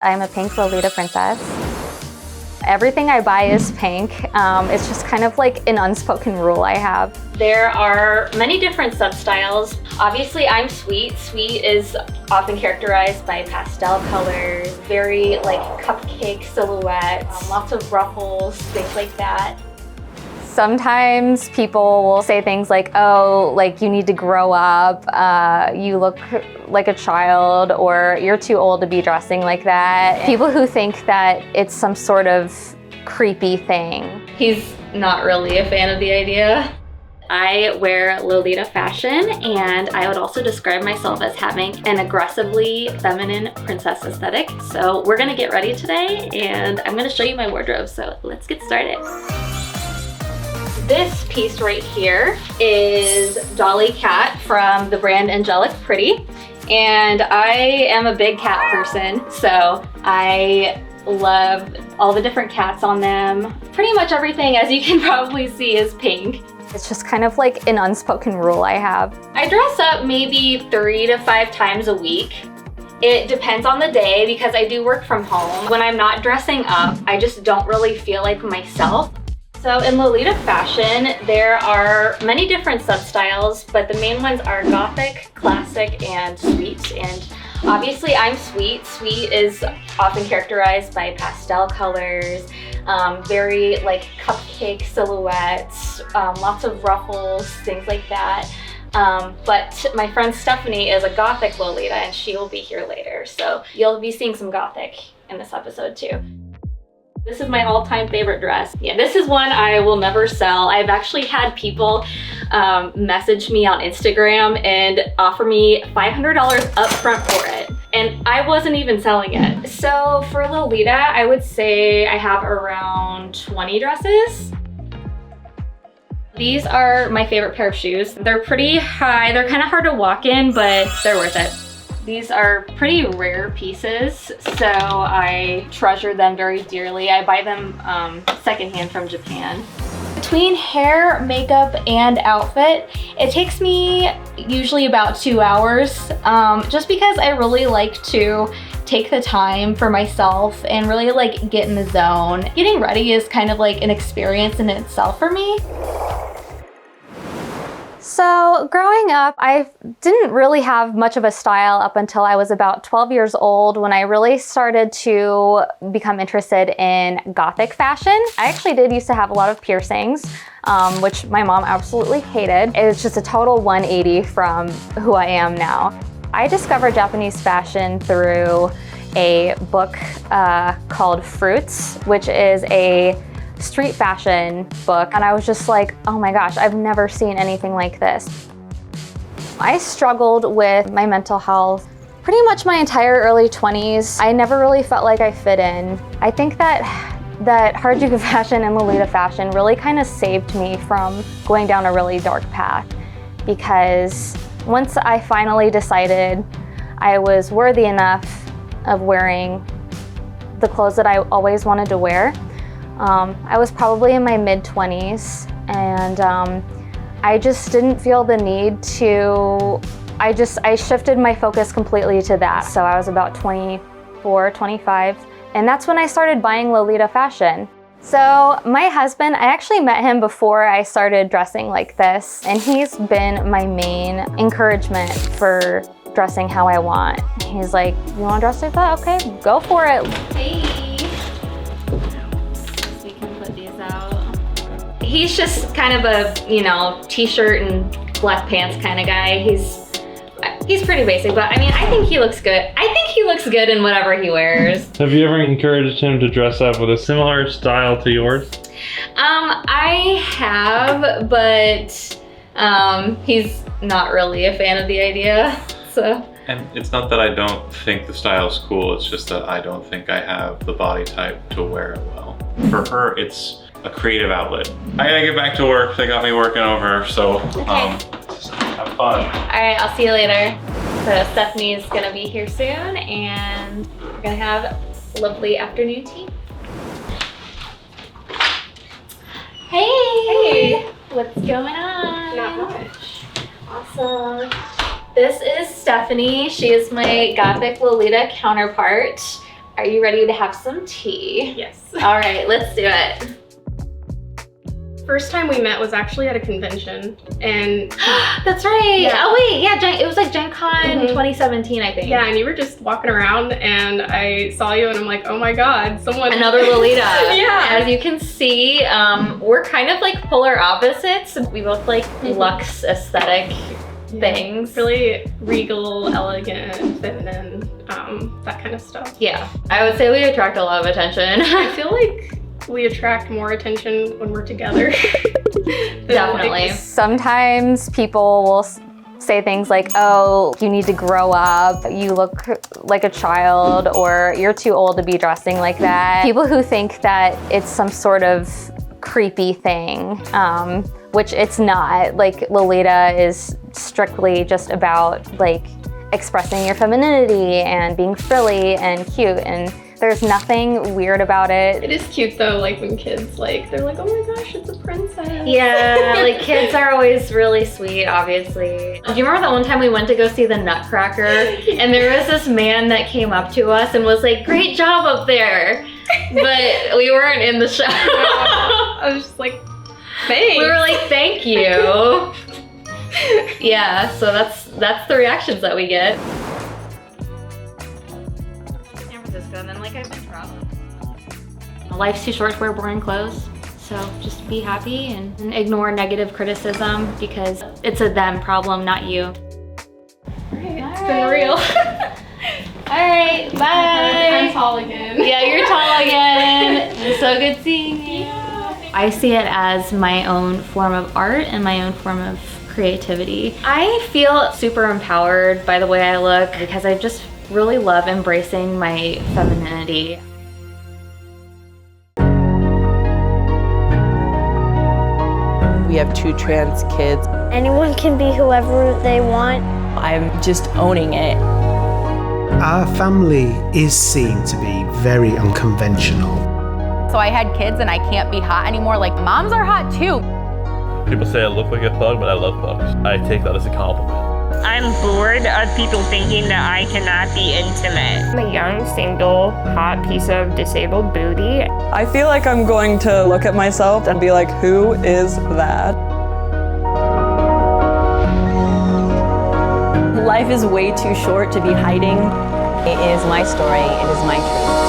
I'm a pink Lolita princess. Everything I buy is pink. It's just kind of like an unspoken rule I have. There are many different substyles. Obviously, I'm sweet. Sweet is often characterized by pastel colors, very like cupcake silhouettes, lots of ruffles, things like that. Sometimes people will say things like, oh, like you need to grow up, you look like a child, or you're too old to be dressing like that. People who think that it's some sort of creepy thing. He's not really a fan of the idea. I wear Lolita fashion, and I would also describe myself as having an aggressively feminine princess aesthetic. So we're gonna get ready today, and I'm gonna show you my wardrobe, so let's get started. This piece right here is Dolly Cat from the brand Angelic Pretty. And I am a big cat person, so I love all the different cats on them. Pretty much everything, as you can probably see, is pink. It's just kind of like an unspoken rule I have. I dress up maybe 3 to 5 times a week. It depends on the day because I do work from home. When I'm not dressing up, I just don't really feel like myself. So in Lolita fashion, there are many different substyles, but the main ones are gothic, classic, and sweet. And obviously I'm sweet. Sweet is often characterized by pastel colors, very like cupcake silhouettes, lots of ruffles, things like that. But my friend Stephanie is a gothic Lolita, and she will be here later. So you'll be seeing some gothic in this episode too. This is my all-time favorite dress. Yeah, this is one I will never sell. I've actually had people message me on Instagram and offer me $500 upfront for it. And I wasn't even selling it. So for Lolita, I would say I have around 20 dresses. These are my favorite pair of shoes. They're pretty high. They're kind of hard to walk in, but they're worth it. These are pretty rare pieces, so I treasure them very dearly. I buy them secondhand from Japan. Between hair, makeup, and outfit, it takes me usually about 2 hours, just because I really like to take the time for myself and really like get in the zone. Getting ready is kind of like an experience in itself for me. So growing up, I didn't really have much of a style up until I was about 12 years old when I really started to become interested in gothic fashion. I actually did used to have a lot of piercings, which my mom absolutely hated. It was just a total 180 from who I am now. I discovered Japanese fashion through a book called Fruits, which is a street fashion book, and I was just like, oh my gosh, I've never seen anything like this. I struggled with my mental health pretty much my entire early 20s. I never really felt like I fit in. I think that Harajuku fashion and Lolita fashion really kind of saved me from going down a really dark path, because once I finally decided I was worthy enough of wearing the clothes that I always wanted to wear, I was probably in my mid-20s, and I just didn't feel the need to, I shifted my focus completely to that. So I was about 24, 25, and that's when I started buying Lolita fashion. So my husband, I actually met him before I started dressing like this, and he's been my main encouragement for dressing how I want. He's like, you wanna dress like that? Okay, go for it. Hey. He's just kind of a, you know, t-shirt and black pants kind of guy. He's pretty basic, but I mean, I think he looks good. I think he looks good in whatever he wears. Have you ever encouraged him to dress up with a similar style to yours? I have, but he's not really a fan of the idea, so. And it's not that I don't think the style is cool, it's just that I don't think I have the body type to wear it well. For her, it's a creative outlet. I gotta get back to work. They got me working over, so okay. Have fun. All right, I'll see you later. So Stephanie's gonna be here soon, and we're gonna have a lovely afternoon tea. Hey! What's going on? Not much. Awesome. This is Stephanie. She is my gothic Lolita counterpart. Are you ready to have some tea? Yes. All right, let's do it. First time we met was actually at a convention, and That's right. Yeah. Oh wait, yeah, it was like Gen Con 2017, I think. yeah, and you were just walking around, and I saw you, and I'm like, oh my god, someone. Another Lolita. Yeah. As you can see, we're kind of like polar opposites. We both like luxe aesthetic things. Really regal, elegant, feminine, that kind of stuff. Yeah, I would say we attract a lot of attention. I feel like we attract more attention when we're together. Definitely. Sometimes people will say things like, oh, you need to grow up, you look like a child, or you're too old to be dressing like that. People who think that it's some sort of creepy thing, which it's not. Like, Lolita is strictly just about like expressing your femininity and being frilly and cute, and there's nothing weird about it. It is cute though, like when kids they're like, oh my gosh, it's a princess. Yeah, like kids are always really sweet, obviously. Do you remember that one time we went to go see the Nutcracker and there was this man that came up to us and was like, great job up there. But we weren't in the show. I was just like, thanks. We were like, thank you. Yeah, so that's the reactions that we get. And then like I've been traveling. Life's too short to wear boring clothes, so just be happy and ignore negative criticism because it's a them problem, not you. It's been real. All right, bye. I'm tall again. Yeah, you're tall again. It's so good seeing you. I see it as my own form of art and my own form of creativity. I feel super empowered by the way I look because I just really love embracing my femininity. We have 2 trans kids. Anyone can be whoever they want. I'm just owning it. Our family is seen to be very unconventional. So I had kids and I can't be hot anymore. Like, moms are hot too. People say I look like a thug, but I love thugs. I take that as a compliment. I'm bored of people thinking that I cannot be intimate. I'm a young, single, hot piece of disabled booty. I feel like I'm going to look at myself and be like, who is that? Life is way too short to be hiding. It is my story, it is my truth.